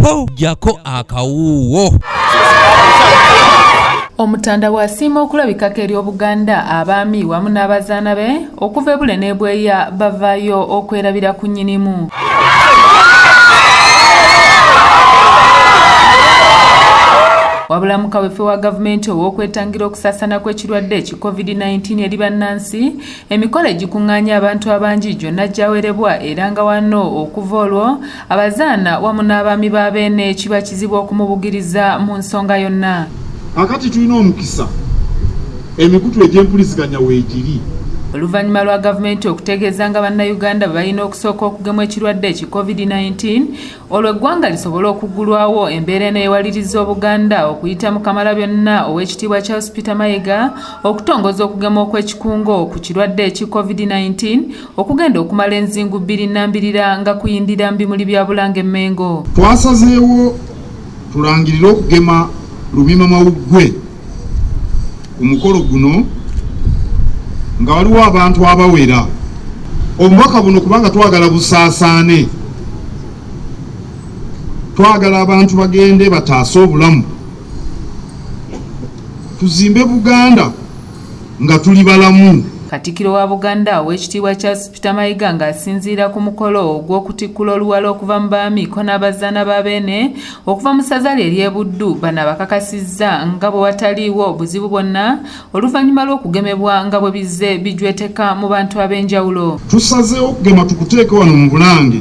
po jako akawuwo. Omutanda bw'asiima okulabikako eri Obuganda abaami wamu n'abazaana be okuva ebule n'ebweya bavaayo okwerabira ku nnyinimu. Wabula mukaweffe wa gavumenti ow'okwetangira okusaasaana kw'ekirwadde ki covid-19 eri bannansi emikolo egikuŋŋaanya abantu abangi gyonna gyawerebwa era nga wano okuva olwo abazaana wamu n'abaami ba beene kiba kizibu okumubugiriza mu nsonga yonna. Akati tulina omukisa emikutu egy'empuliziganya weegiri. Oluvannyuma lwa gavumenti okutegeeza nga bannayuganda balina okusooka okugemwa ekirwadde ki covid-19 olwo eggwanga lisobole okuggulwawo embeera eno ewaliriza Obuganda okuyita mu Kamalabyonna ow'ekitiibwa Charles Peter Mayiga okutongoza okugema okw'ekikungo ku kirwadde ki covid-19 okugenda okumala enzingu 22 nga kuyindira mu bimuli bya Bulange e Mengo. Twasazeewo tulangirire okugema Lumima Mawuggwe ku mukolo guno nga waliwo abantu abawera. Omubaka buno kubanga twagala busaasaane, twagala abantu bagende bataase obulamu, tuzimbe Buganda nga tuli balamu. Katikkiro wa Buganda ow'ekitiibwa Charles Peter Mayiga ng'asinziira ku mukolo ogw'okutikkula oluwalo okuva mu baami ko n'abazaana ba beene okuva mu ssaza lye ery'e Buddu bano bakakasizza nga bwe wataliiwo obuzibu bwonna oluvannyuma lw'okugemebwa nga bwe bizze bijweteka mu bantu ab'enjawulo. Tusazeewo okugema tukuteeke wano mu Bulange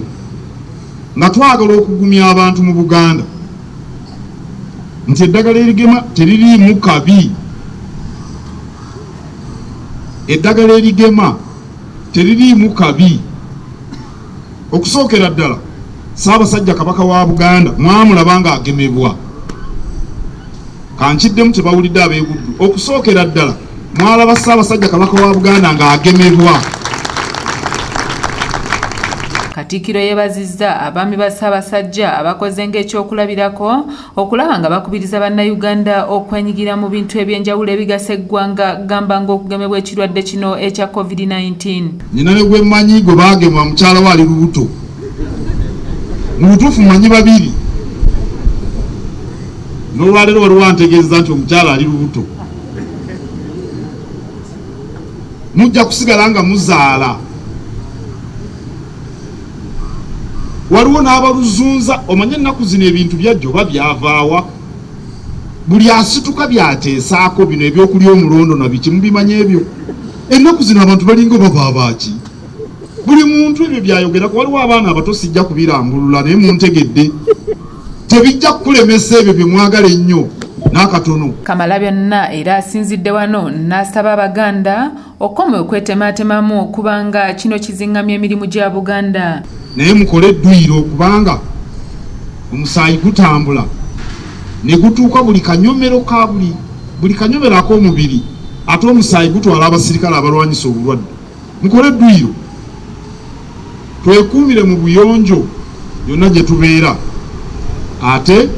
nga twagala okugumya abantu mu Buganda nti eddagala erigema teririimu kabi. Eddagala erigema teririimu kabi. Okusookera ddala Ssaabasajja Kabaka wa Buganda mwamulaba nga agemebwa. Kankiddemu tebawulidde ab'e-Buddu. Okusookera ddala mwalaba Ssaabasajja Kabaka wa Buganda nga agemebwa. Katikkiro yeebazizza abaami ba Ssaabasajja abakoze ng'ekyokulabirako okulaba nga bakubiriza bannayuganda okwenyigira mu bintu eby'enjawulo ebigasa eggwanga gamba ng'okugemebwa ekirwadde kino ekya covid-19. Nina ne gwe mmanyi gwe baagemwa mukyala we ali lubuto. Mu butuufu mmanyi babiri. N'olwaleero waliwo antegeeza nti omukyala ali lubuto. Mujja kusigala nga muzaala. Waliwo n'abaluzunza omanye ennaku zino ebintu byajja oba byavaawa. Buli asituka byateesaako bino ebyokulya omulondo na biki mubimanya ebyo. Ennaku zino abantu balinga babaabaki. Buli muntu ebyo byayogerako. Waliwo abaana abato sijja kubirambulula naye muntegedde. Tebijja kulemesa ebyo bye mwagala ennyo n'akatono. Kamalabyonna era asinzidde wano n'asaba Abaganda okukoma okwetematemamu kubanga kino kizingamya emirimu gya Buganda. Naye mukole edduyiro okubanga omusaayi gutambula ne gutuuka buli kanyomero ka buli kanyomero ak'omubiri ate omusaayi gutwala abasirikale abalwanyisa obulwadde. Mukole edduyiro twekuumire mu buyonjo yonna gye tubeera ate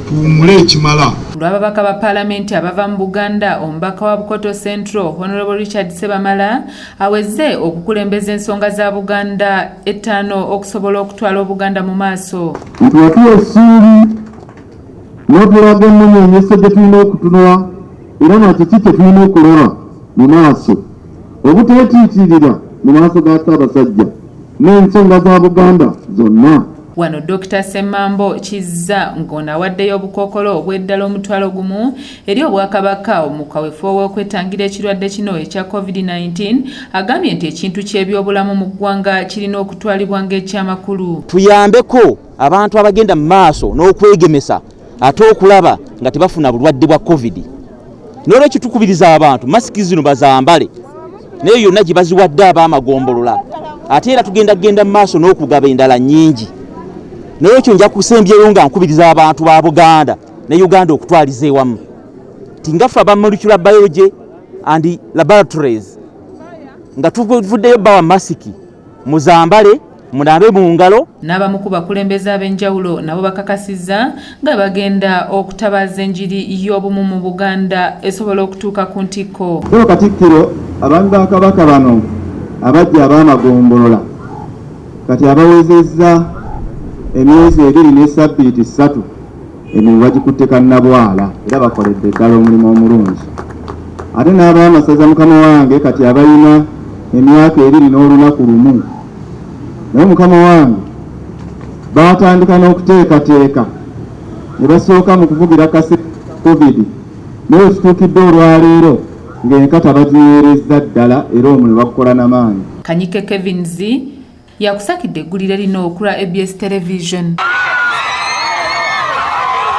tuwumule ekimala. Lw'ababaka ba Paalamenti abava mu Buganda, omubaka wa Bukoto Central Honorable Richard Sebamala aweze okukulembeza ensonga za Buganda 5 okusobola okutwala Obuganda mu maaso. Tuwatuwa essuubi n'otulaga emmunyeenyeso gye tulina okutunula era nakyo ki kye tulina okulola mu maaso obuteetiitirira mu maaso ga Ssaabasajja n'ensonga za Buganda zonna. Wano Dr. Semambo Kizza ng'onawaddeyo obukookolo obw'eddala omutwalo gumu eri Obwakabaka omukawefo w'okwetangira ekirwadde kino ekya covid-19 agambye nti ekintu ky'ebyobulamu mu ggwanga kirina okutwalibwa ng'ekyamakulu. Tuyambeko abantu abagenda mu maaso n'okwegemesa ate okulaba nga tebafuna bulwadde bwa covid. N'olwekyo tukubiriza abantu masiki zino bazambale naye yonna gye baziwadde ab'amagombolola ate era tugenda mu maaso n'okugaba endala nnyingi. N'olwekyo nja kusembyeyo nga nkubiriza abantu ba Buganda ne Uganda okutwaliza ewamu tingafa aba molecular biology and laboratories nga tuvuddeyo bawa masiki muzambale munabe mu ngalo. N'abamu ku bakulembeze ab'enjawulo nabo bakakasizza nga bagenda okutabaaza enjiri y'obumu mu Buganda esobola okutuuka ku ntikko. Katikkiro abaami ba Kabaka bano abajja ab'amagombolola kati abawezezza emyezi 2 ne sabbiiti 3 emirimu bagikutte kannabwala era bakoledde ddala omulimu omulungi. Ate n'abaamasaza mukama wange kati abalina emyaka 2 n'olunaku lumu, naye mukama wange batandika n'okuteekateeka ne basooka mu kuvugira kase covid, naye ekituukidde olwaleero ng'enkata bagiweerezza ddala era omulimu bakukola n'amaanyi. Kanyike Kevins yakusakidde eggulire lino okula ABS Television.